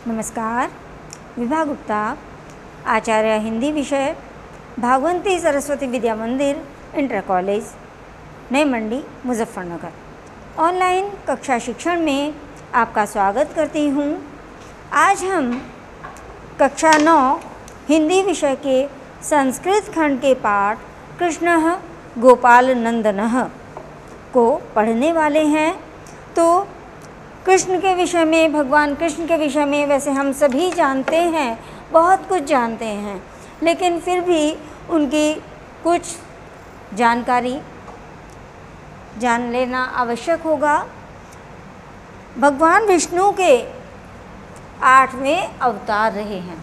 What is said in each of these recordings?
नमस्कार। विभा गुप्ता, आचार्य हिंदी विषय, भागवंती सरस्वती विद्या मंदिर, inter college, Nai Mandi, Muzaffarnagar. Online कक्षा शिक्षण में आपका स्वागत करती हूँ। आज हम कक्षा 9 हिंदी विषय के संस्कृत खंड के पाठ कृष्णः गोपाल नंदनः को पढ़ने वाले हैं। तो कृष्ण के विषय में, भगवान कृष्ण के विषय में वैसे हम सभी जानते हैं, बहुत कुछ जानते हैं, लेकिन फिर भी उनकी कुछ जानकारी जान लेना आवश्यक होगा। भगवान विष्णु के 8वें अवतार रहे हैं।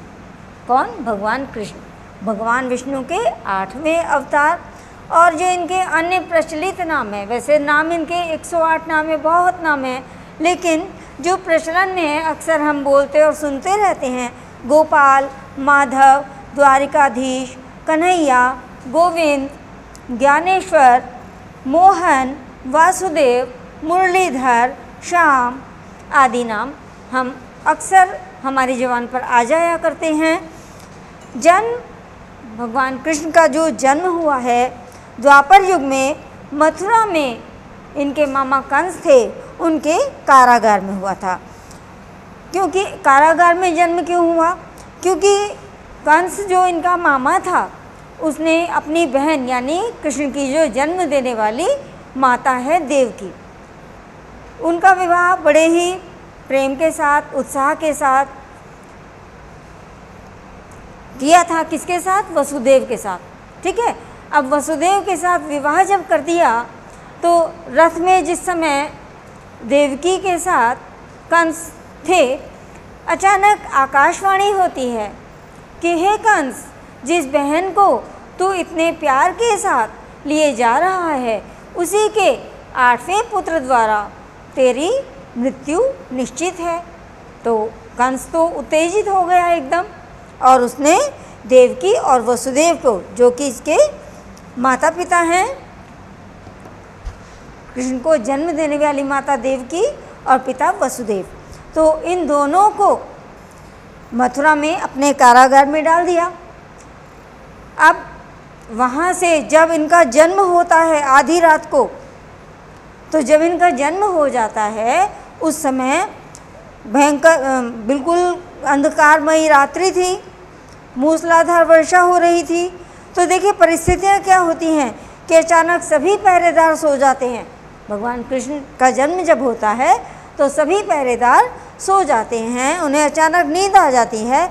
कौन? भगवान कृष्ण। भगवान विष्णु के 8वें अवतार। और जो इनके अन्य प्रचलित नाम है, वैसे नाम इनके 108 नाम है, बहुत नाम है, लेकिन जो प्रचलन में है, अक्सर हम बोलते और सुनते रहते हैं, गोपाल, माधव, द्वारिकाधीश, कन्हैया, गोविंद, ज्ञानेश्वर, मोहन, वासुदेव, मुरलीधर, श्याम आदि नाम हम अक्सर हमारी ज़ुबान पर आ जाया करते हैं। जन्म भगवान कृष्ण का जो जन्म हुआ है द्वापर युग में, मथुरा में इनके मामा कंस थे, उनके कारागार में हुआ था। क्योंकि कारागार में जन्म क्यों हुआ? क्योंकि कंस जो इनका मामा था, उसने अपनी बहन यानी कृष्ण की जो जन्म देने वाली माता है देवकी, उनका विवाह बड़े ही प्रेम के साथ, उत्साह के साथ किया था। किसके साथ? वसुदेव के साथ। ठीक है। अब वसुदेव के साथ विवाह जब कर दिया तो रथ में जिस समय देवकी के साथ कंस थे, अचानक आकाशवाणी होती है कि हे कंस, जिस बहन को तू इतने प्यार के साथ लिए जा रहा है, उसी के 8वें पुत्र द्वारा तेरी मृत्यु निश्चित है। तो कंस तो उत्तेजित हो गया एकदम, और उसने देवकी और वसुदेव को, जो कि इसके माता पिता हैं, कृष्ण को जन्म देने वाली माता देवकी और पिता वसुदेव, तो इन दोनों को मथुरा में अपने कारागार में डाल दिया। अब वहाँ से जब इनका जन्म होता है आधी रात को, तो जब इनका जन्म हो जाता है उस समय भयंकर बिल्कुल अंधकारमयी रात्रि थी, मूसलाधार वर्षा हो रही थी। तो देखिए परिस्थितियाँ क्या होती हैं कि अचानक सभी पहरेदार सो जाते हैं। भगवान कृष्ण का जन्म जब होता है तो सभी पहरेदार सो जाते हैं, उन्हें अचानक नींद आ जाती है,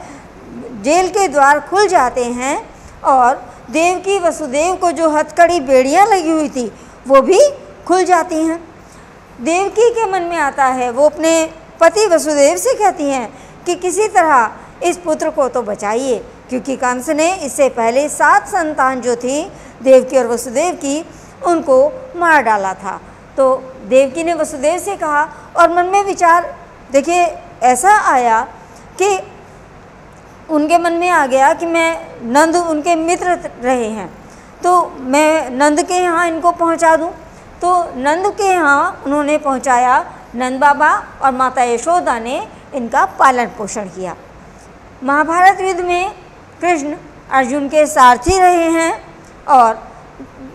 जेल के द्वार खुल जाते हैं और देवकी वसुदेव को जो हथकड़ी बेड़ियाँ लगी हुई थी वो भी खुल जाती हैं। देवकी के मन में आता है, वो अपने पति वसुदेव से कहती हैं कि किसी तरह इस पुत्र को तो बचाइए, क्योंकि कंस ने इससे पहले 7 संतान जो थी देवकी और वसुदेव की, उनको मार डाला था। तो देवकी ने वसुदेव से कहा, और मन में विचार देखिए ऐसा आया कि उनके मन में आ गया कि मैं, नंद उनके मित्र रहे हैं, तो मैं नंद के यहाँ इनको पहुँचा दूँ। तो नंद के यहाँ उन्होंने पहुँचाया। नंद बाबा और माता यशोदा ने इनका पालन पोषण किया। महाभारत युद्ध में कृष्ण अर्जुन के सारथी रहे हैं और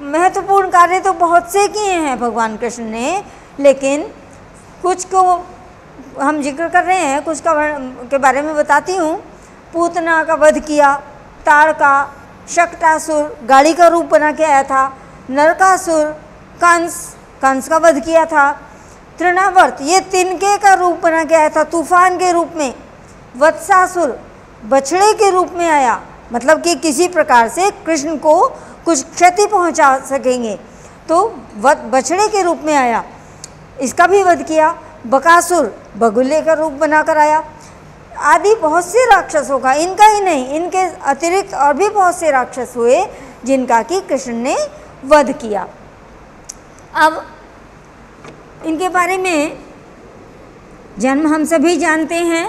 महत्वपूर्ण कार्य तो बहुत से किए हैं भगवान कृष्ण ने, लेकिन कुछ को हम जिक्र कर रहे हैं, कुछ के बारे में बताती हूँ। पूतना का वध किया, ताड़का, शक्टासुर गाड़ी का रूप बना के आया था, नरकासुर, कंस का वध किया था, तृणावर्त ये तिनके का रूप बना के आया था तूफान के रूप में, वत्सासुर बछड़े के रूप में आया, मतलब कि किसी प्रकार से कृष्ण को कुछ क्षति पहुंचा सकेंगे, तो बछड़े के रूप में आया, इसका भी वध किया। बकासुर बगुले का रूप बनाकर आया। आदि बहुत से राक्षसों का, इनका ही नहीं, इनके अतिरिक्त और भी बहुत से राक्षस हुए जिनका कि कृष्ण ने वध किया। अब इनके बारे में जन्म हम सभी जानते हैं।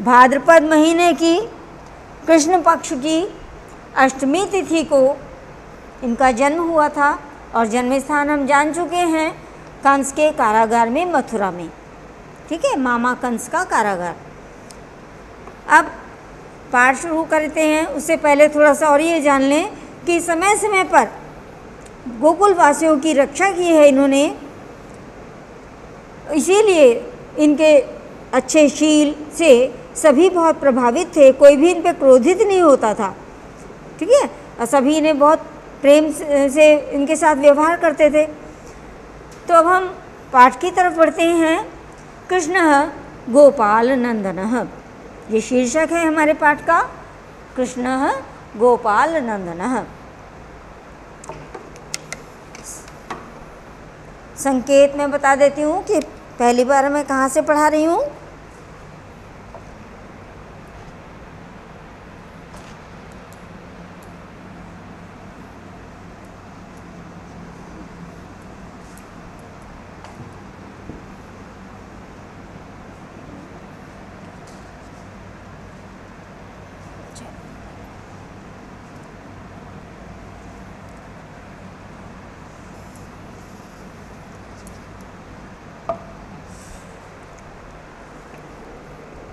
भाद्रपद महीने की कृष्ण पक्ष की अष्टमी तिथि को इनका जन्म हुआ था, और जन्म स्थान हम जान चुके हैं, कंस के कारागार में, मथुरा में। ठीक है, मामा कंस का कारागार। अब पाठ शुरू करते हैं उससे पहले थोड़ा सा और ये जान लें कि समय समय पर गोकुल वासियों की रक्षा की है इन्होंने, इसीलिए इनके अच्छे शील से सभी बहुत प्रभावित थे, कोई भी इन पे क्रोधित नहीं होता था, ठीक है, और सभी इन्हें बहुत प्रेम से इनके साथ व्यवहार करते थे। तो अब हम पाठ की तरफ बढ़ते हैं। कृष्ण गोपाल नंदन, ये शीर्षक है हमारे पाठ का, कृष्ण गोपाल नंदन। संकेत मैं बता देती हूँ कि पहली बार मैं कहाँ से पढ़ा रही हूँ।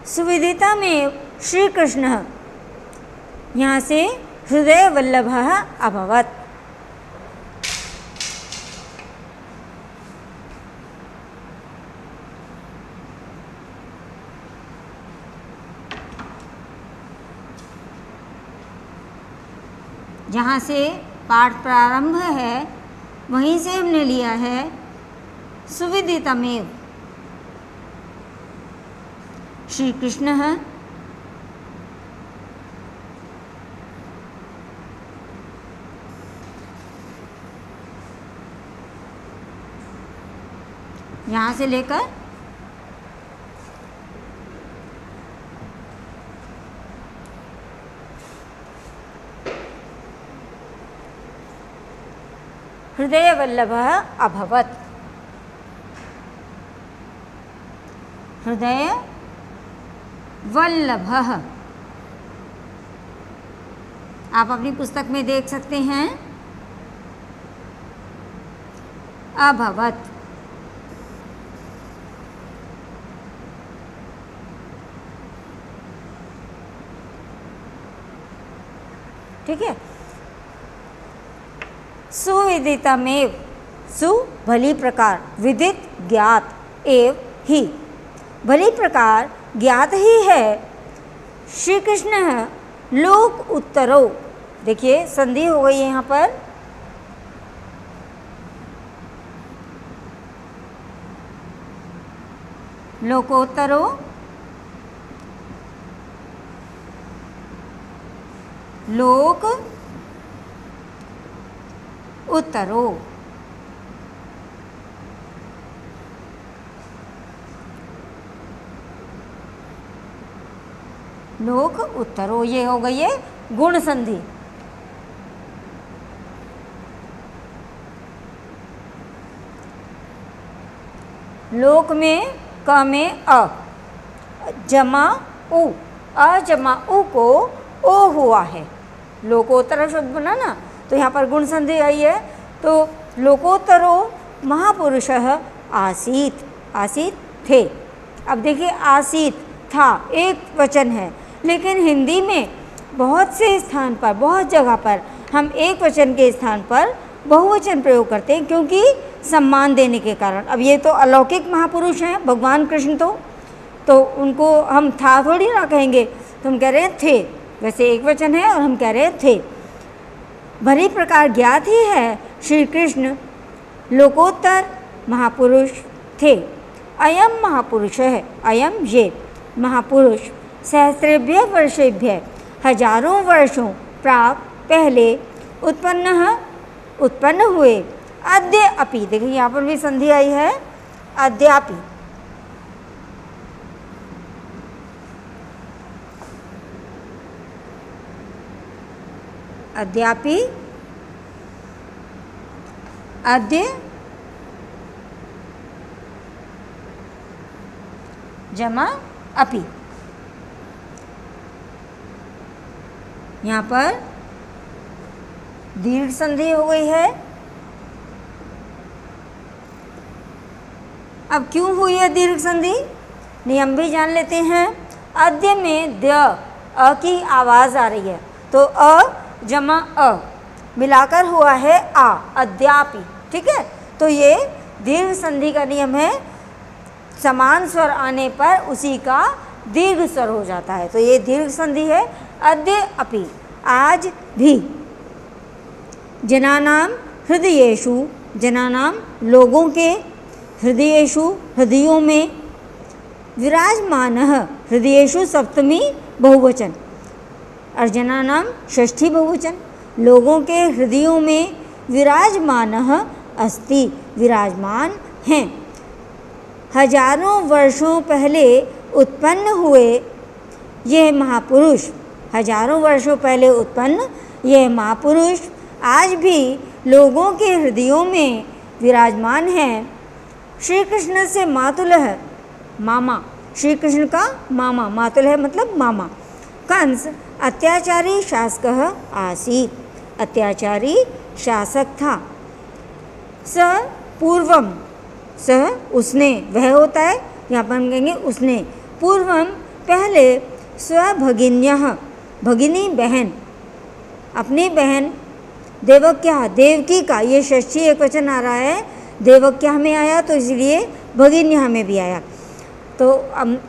सुविदिता में श्री कृष्ण, यहाँ से हृदय वल्लभ अभवत्। जहाँ से पाठ प्रारंभ है वहीं से हमने लिया है सुविदितमेव। श्री कृष्ण है, यहाँ से लेकर हृदय वल्लभ अभवत्। हृदय वल्लभ आप अपनी पुस्तक में देख सकते हैं, अभवत्। ठीक है। सुविदितमेव, सु भली प्रकार, विदित ज्ञात, एव ही भली प्रकार ज्ञात ही है। श्री कृष्ण लोक उत्तरो, देखिए संधि हो गई है यहाँ पर, लोकोत्तरो लोक उत्तरो। लोक उत्तरो, ये हो गई है गुण संधि। लोक में क में अ जमा उ, अ जमा उ को ओ हुआ है, लोकोत्तर शब्द बना ना, तो यहाँ पर गुण संधि आई है। तो लोकोत्तरो महापुरुषः आसीत, आसीत थे। अब देखिए आसीत था एक वचन है, लेकिन हिंदी में बहुत से स्थान पर, बहुत जगह पर हम एक वचन के स्थान पर बहुवचन प्रयोग करते हैं, क्योंकि सम्मान देने के कारण। अब ये तो अलौकिक महापुरुष हैं भगवान कृष्ण, तो उनको हम था थोड़ी ना कहेंगे, तो हम कह रहे हैं थे, वैसे एक वचन है और हम कह रहे हैं थे। भली प्रकार ज्ञात ही है श्री कृष्ण लोकोत्तर महापुरुष थे। अयम महापुरुष है, अयम ये महापुरुष सहस्रेभ्य वर्षेभ्य हजारों वर्षों प्राक पहले उत्पन्न हुए। अद्य अपि, देखिए यहाँ पर भी संधि आई है, अद्यापि। अद्यापि, अद्य जमा अपि। यहाँ पर दीर्घ संधि हो गई है। अब क्यों हुई है दीर्घ संधि, नियम भी जान लेते हैं। अद्य में द अ की आवाज़ आ रही है, तो अ जमा अ मिलाकर हुआ है आ, अद्यापि। ठीक है, तो ये दीर्घ संधि का नियम है, समान स्वर आने पर उसी का दीर्घ स्वर हो जाता है, तो ये दीर्घ संधि है। अद्य अपि, आज भी। जनानाम हृदयेषु, जनानाम लोगों के, हृदयेषु हृदयों में, विराजमानः हृदयेषु सप्तमी बहुवचन और जनानाम षष्ठी बहुवचन। लोगों के हृदयों में विराजमानः अस्ति, विराजमान हैं। हजारों वर्षों पहले उत्पन्न हुए यह महापुरुष, हजारों वर्षों पहले उत्पन्न यह महापुरुष आज भी लोगों के हृदयों में विराजमान हैं। श्री कृष्ण से मातुलः, मामा, श्री कृष्ण का मामा, मातुलः मतलब मामा। कंस अत्याचारी शासकः आसीत्, अत्याचारी शासक था। स पूर्वम, सह उसने, वह होता है, यहाँ पर हम कहेंगे उसने। पूर्वम पहले, स्वभगिन्यः, भगिनी बहन, अपनी बहन। देवक्या, देवकी का, ये षष्ठी एक वचन आ रहा है, देवक्या में आया तो इसलिए भगिन्या में भी आया। तो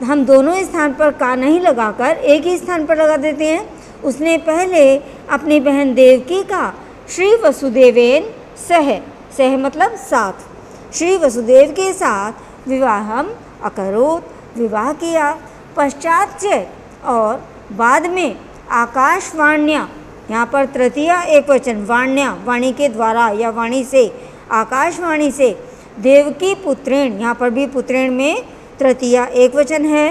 हम दोनों स्थान पर का नहीं लगाकर एक ही स्थान पर लगा देते हैं। उसने पहले अपनी बहन देवकी का श्री वसुदेवेन सह, सह मतलब साथ, श्री वसुदेव के साथ विवाहम अकरोत, विवाह किया। पश्चात और बाद में आकाशवाण्या, यहाँ पर तृतीया एक वचन, वाण्या वाणी के द्वारा या वाणी से, आकाशवाणी से। देवकी पुत्रेण, यहाँ पर भी पुत्रेण में तृतीया एक वचन है।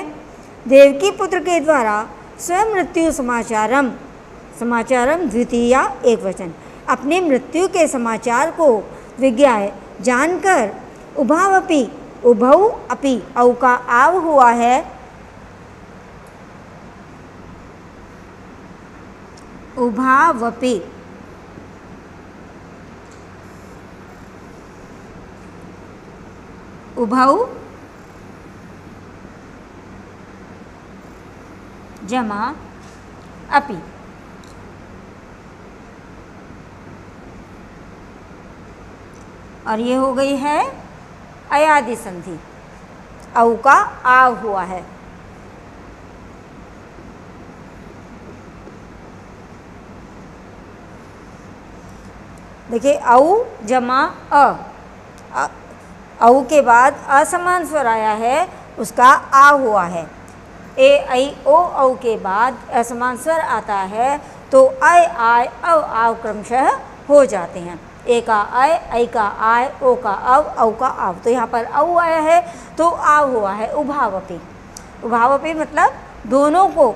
देवकी पुत्र के द्वारा स्वयं मृत्यु समाचारम, समाचारम द्वितीया एक वचन, अपनी मृत्यु के समाचार को विज्ञाय जानकर। उभावपि, उभौ अपि, औ का आव हुआ है, उभावपि। उभौ जमा अपि। और ये हो गई है अयादि संधि, औ का आव हुआ है। देखिए औ जमा अ, औ के बाद असमान स्वर आया है, उसका आ हुआ है। ए ऐ ओ औ के बाद असमान स्वर आता है तो ऐ आय औ आव क्रमशः हो जाते हैं। ए का ऐ का आय, ओ का अव, औ का आव। तो यहाँ पर औ आया है तो आव हुआ है। उभावपि, उभावपि मतलब दोनों को।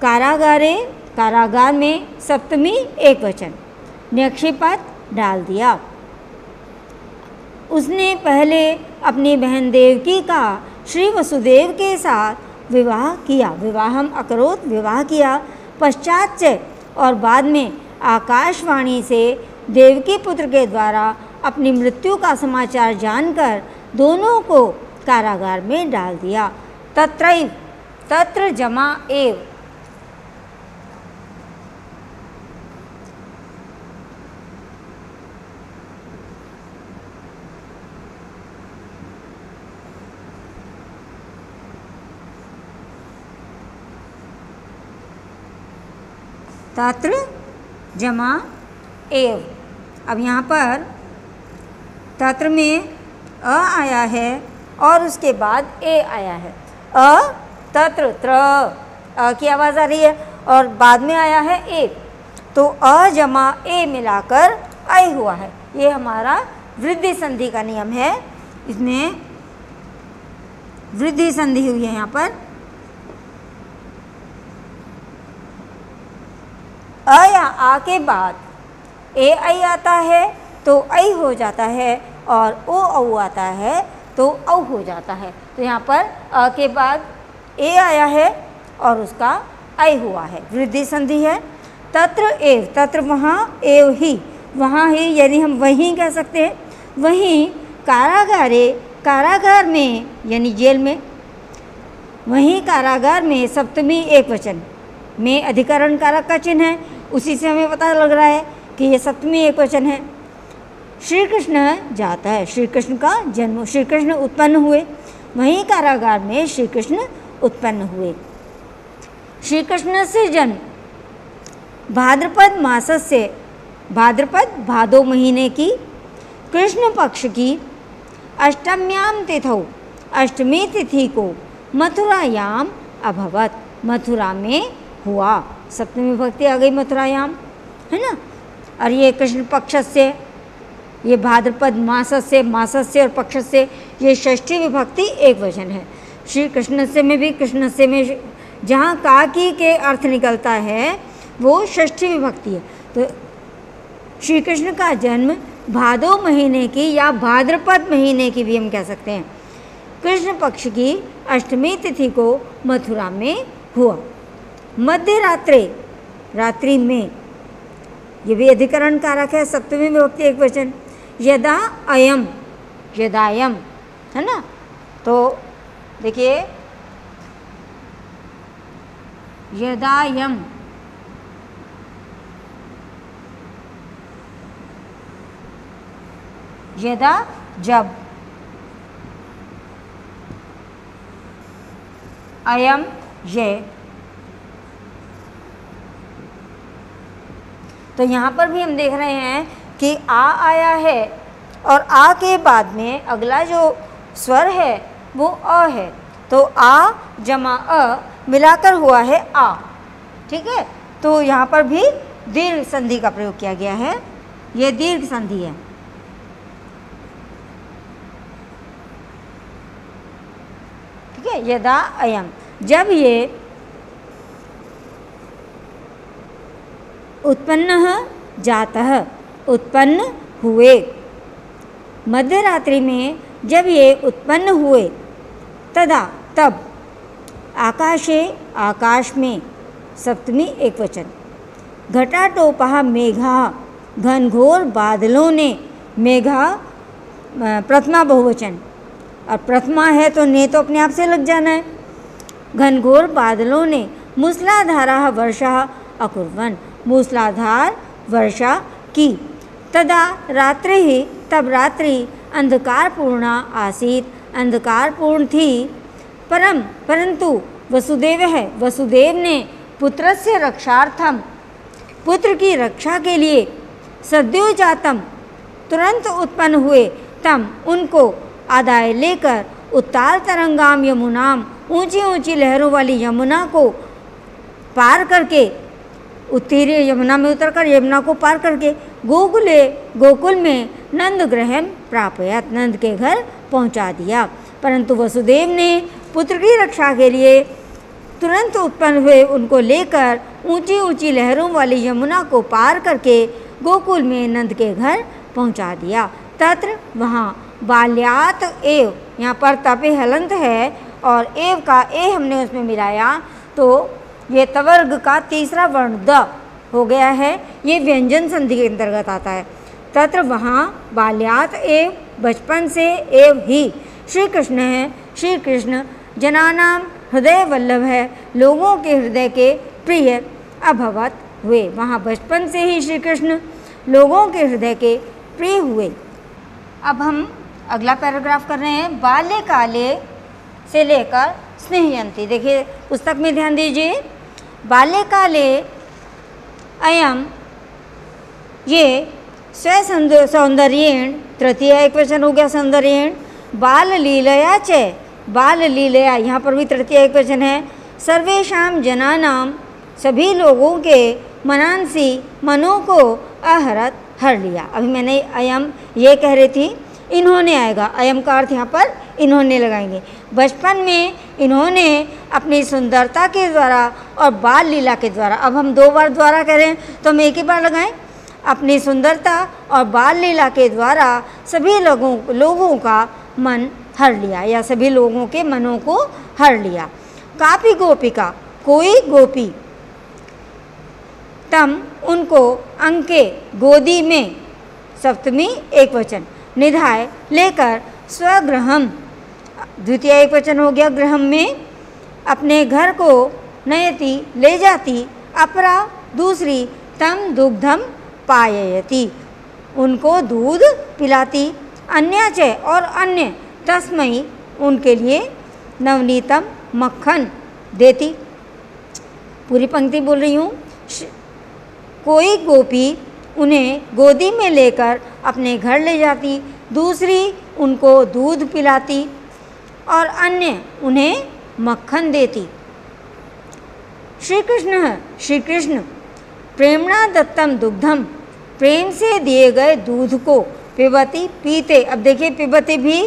कारागारे, कारागार में सप्तमी एक वचन, निक्षेपत डाल दिया। उसने पहले अपनी बहन देवकी का श्री वसुदेव के साथ विवाह किया, विवाहम अकरोत, विवाह किया। पश्चात और बाद में आकाशवाणी से देवकी पुत्र के द्वारा अपनी मृत्यु का समाचार जानकर दोनों को कारागार में डाल दिया। तत्रैव, तत्र जमा एव, तत्र जमा एव। अब यहाँ पर तत्र में अ आया है और उसके बाद ए आया है। अ तत्र, त्र, अ की आवाज़ आ रही है और बाद में आया है ए, तो अ जमा ए मिलाकर ऐ हुआ है। ये हमारा वृद्धि संधि का नियम है, इसमें वृद्धि संधि हुई है। यहाँ पर अ या आ के बाद ए ऐ आता है तो ऐ हो जाता है और ओ औ आता है तो औ हो जाता है। तो यहाँ पर अ के बाद ए आया है और उसका ऐ हुआ है, वृद्धि संधि है। तत्र एव, तत्र वहाँ, एव ही, वहाँ ही, यानी हम वहीं कह सकते हैं। वहीं कारागारे, कारागार में यानी जेल में। वहीं कारागार में सप्तमी एक वचन में अधिकरण कारक का चिन्ह है, उसी से हमें पता लग रहा है कि ये सप्तमी एक वचन है। श्री कृष्ण जाता है, श्री कृष्ण का जन्म, श्री कृष्ण उत्पन्न हुए, वहीं कारागार में श्री कृष्ण उत्पन्न हुए। श्री कृष्ण से जन्म भाद्रपद मासस्य, भाद्रपद भादो महीने की कृष्ण पक्ष की अष्टम्याम तिथौ, अष्टमी तिथि को मथुरायाम अभवत, मथुरा में हुआ। सप्तमी विभक्ति आ गई मथुरायाम, है ना। और ये कृष्ण पक्ष से, ये भाद्रपद मासस्य, मासस्य और पक्ष से, ये षष्ठी विभक्ति एक वचन है। श्री कृष्ण से में भी, कृष्ण से में जहाँ काकी के अर्थ निकलता है वो षष्ठी विभक्ति है। तो श्री कृष्ण का जन्म भादो महीने की या भाद्रपद महीने की भी हम कह सकते हैं, कृष्ण पक्ष की अष्टमी तिथि को मथुरा में हुआ। मध्य रात्रि, रात्रि में, ये भी अधिकरण कारक है, सप्तमी विभक्ति एक वचन। यदा अयम, यदायम, है ना। तो देखिए यदायम, यदा जब, अयम ये। तो यहाँ पर भी हम देख रहे हैं कि आ आया है और आ के बाद में अगला जो स्वर है वो अ है, तो आ जमा अ मिलाकर हुआ है आ, ठीक है। तो यहाँ पर भी दीर्घ संधि का प्रयोग किया गया है, ये दीर्घ संधि है। ठीक है, यदा अयम, जब ये उत्पन्न जातः, उत्पन्न हुए, मध्य रात्रि में जब ये उत्पन्न हुए, तदा तब, आकाशे, आकाश में, सप्तमी एक वचन। घटाटोपः मेघा, घनघोर बादलों ने, मेघा प्रथमा बहुवचन, और प्रथमा है तो ने तो अपने आप से लग जाना है। घनघोर बादलों ने मूसलाधारा वर्षा अकुर्वन्, मूसलाधार वर्षा की। तदा रात्रि ही, तब रात्रि अंधकारपूर्णा आसीत, अंधकारपूर्ण थी। परंतु वसुदेव है, वसुदेव ने पुत्रस्य रक्षार्थम, पुत्र की रक्षा के लिए, सद्योजातम, तुरंत उत्पन्न हुए, तम, उनको आदाय लेकर, उत्ताल तरंगाम यमुनाम, ऊंची ऊंची लहरों वाली यमुना को पार करके, उत्तीर्य यमुना में उतरकर यमुना को पार करके, गोकुले, गोकुल में नंद गृहम प्रापयत, नंद के घर पहुंचा दिया। परंतु वसुदेव ने पुत्र की रक्षा के लिए तुरंत उत्पन्न हुए उनको लेकर ऊंची ऊंची लहरों वाली यमुना को पार करके गोकुल में नंद के घर पहुंचा दिया। तत्र, वहाँ, बाल्यात एव, यहाँ पर तपे हलंत है और एव का ए हमने उसमें मिलाया, तो ये तवर्ग का तीसरा वर्ण द हो गया है, ये व्यंजन संधि के अंतर्गत आता है। तत्र, वहाँ, बाल्यात एव, बचपन से, एव ही, श्री कृष्ण है, श्री कृष्ण जनानाम हृदय वल्लभ है, लोगों के हृदय के प्रिय, अभवत हुए, वहाँ बचपन से ही श्री कृष्ण लोगों के हृदय के प्रिय हुए। अब हम अगला पैराग्राफ कर रहे हैं, बाल्यकाले से लेकर स्नेहयंती। देखिए पुस्तक में ध्यान दीजिए, बाल्यकाले अयम, ये स्व सौंदर्येण, तृतीय एक वचन हो गया सौंदर्येण, बाल लीलया च, बाल लीलया, यहाँ पर भी तृतीय एक वचन है, सर्वेषां जनानाम, सभी लोगों के, मनांसी, मनों को, अहरत, हर लिया। अभी मैंने अयम ये कह रही थी, इन्होंने आएगा, अयम का अर्थ यहाँ पर इन्होंने लगाएंगे। बचपन में इन्होंने अपनी सुंदरता के द्वारा और बाल लीला के द्वारा, अब हम दो बार द्वारा कह रहे हैं तो हम एक ही बार लगाएं, अपनी सुंदरता और बाल लीला के द्वारा सभी लोगों का मन हर लिया, या सभी लोगों के मनों को हर लिया। कापी गोपिका, कोई गोपी, तम, उनको, अंके, गोदी में, सप्तमी एक वचन, निधाय, लेकर, स्वगृहम, द्वितीय एक वचन हो गया, गृहम में, अपने घर को नयति ले जाती, अपरा दूसरी तम दुग्धम पाययति उनको दूध पिलाती, अन्य च और अन्य तस्मई उनके लिए नवनीतम मक्खन देती। पूरी पंक्ति बोल रही हूँ। कोई गोपी उन्हें गोदी में लेकर अपने घर ले जाती, दूसरी उनको दूध पिलाती और अन्य उन्हें मक्खन देती। श्री कृष्ण प्रेमणा दत्तम दुग्धम प्रेम से दिए गए दूध को पिबती पीते। अब देखिए पिबती भी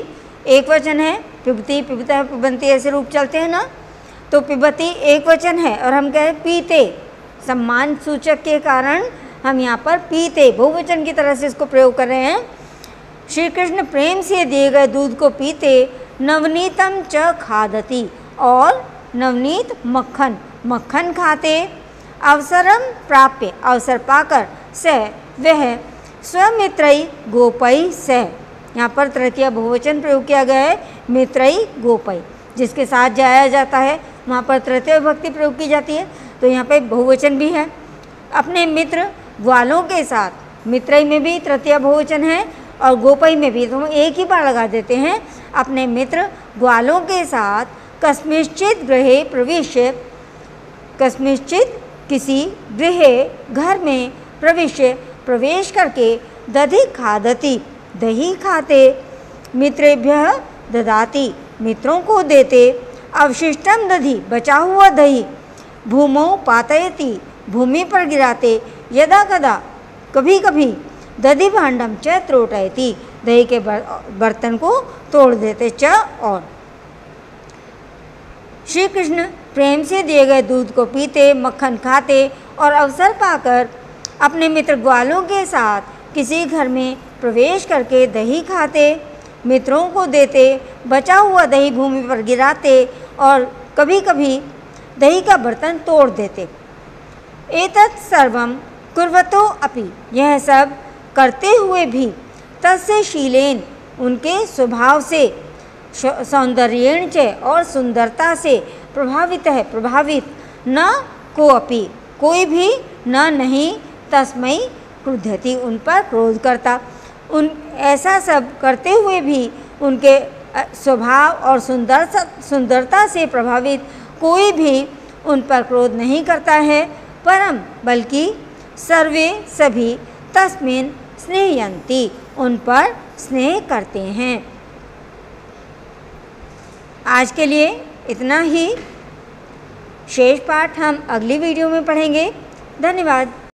एक वचन है, पिबती पिबता पिबंती ऐसे रूप चलते हैं ना, तो पिबती एक वचन है और हम कहें पीते, सम्मान सूचक के कारण हम यहाँ पर पीते बहुवचन की तरह से इसको प्रयोग कर रहे हैं। श्री कृष्ण प्रेम से दिए गए दूध को पीते, नवनीतम च खादती और नवनीत मक्खन मक्खन खाते, अवसरम प्राप्य अवसर पाकर स वह स्वमित्रई गोपई स। यहाँ पर तृतीय बहुवचन प्रयोग किया गया है, मित्रई गोपई, जिसके साथ जाया जाता है वहाँ पर तृतीय विभक्ति प्रयोग की जाती है, तो यहाँ पे बहुवचन भी है। अपने मित्र ग्वालों के साथ, मित्रई में भी तृतीय बहुवचन है और गोपई में भी, तो हम एक ही बार लगा देते हैं। अपने मित्र ग्वालों के साथ कस्मिश्चित गृहे प्रविश्य, कस्मिश्चित किसी गृह घर में प्रवेश करके दधि खादती दही खाते, मित्रेभ्यः ददाती मित्रों को देते, अवशिष्टम दधि बचा हुआ दही भूमौ पातयति भूमि पर गिराते, यदा कदा कभी कभी दधि भांडम च त्रोटयति दही के बर्तन को तोड़ देते। च और श्री कृष्ण प्रेम से दिए गए दूध को पीते, मक्खन खाते और अवसर पाकर अपने मित्र ग्वालों के साथ किसी घर में प्रवेश करके दही खाते, मित्रों को देते, बचा हुआ दही भूमि पर गिराते और कभी कभी दही का बर्तन तोड़ देते। एतत् सर्वं कुर्वतो अपि यह सब करते हुए भी तस्य शीलेन उनके स्वभाव से, सौंदर्येण च और सुंदरता से प्रभावित है प्रभावित, न को अपि कोई भी न नहीं, तस्मै क्रुध्यति उन पर क्रोध करता। उन ऐसा सब करते हुए भी उनके स्वभाव और सुंदरता से प्रभावित कोई भी उन पर क्रोध नहीं करता है, परम बल्कि सर्वे सभी तस्मिन् स्नेहयन्ति उन पर स्नेह करते हैं। आज के लिए इतना ही, शेष पाठ हम अगली वीडियो में पढ़ेंगे। धन्यवाद।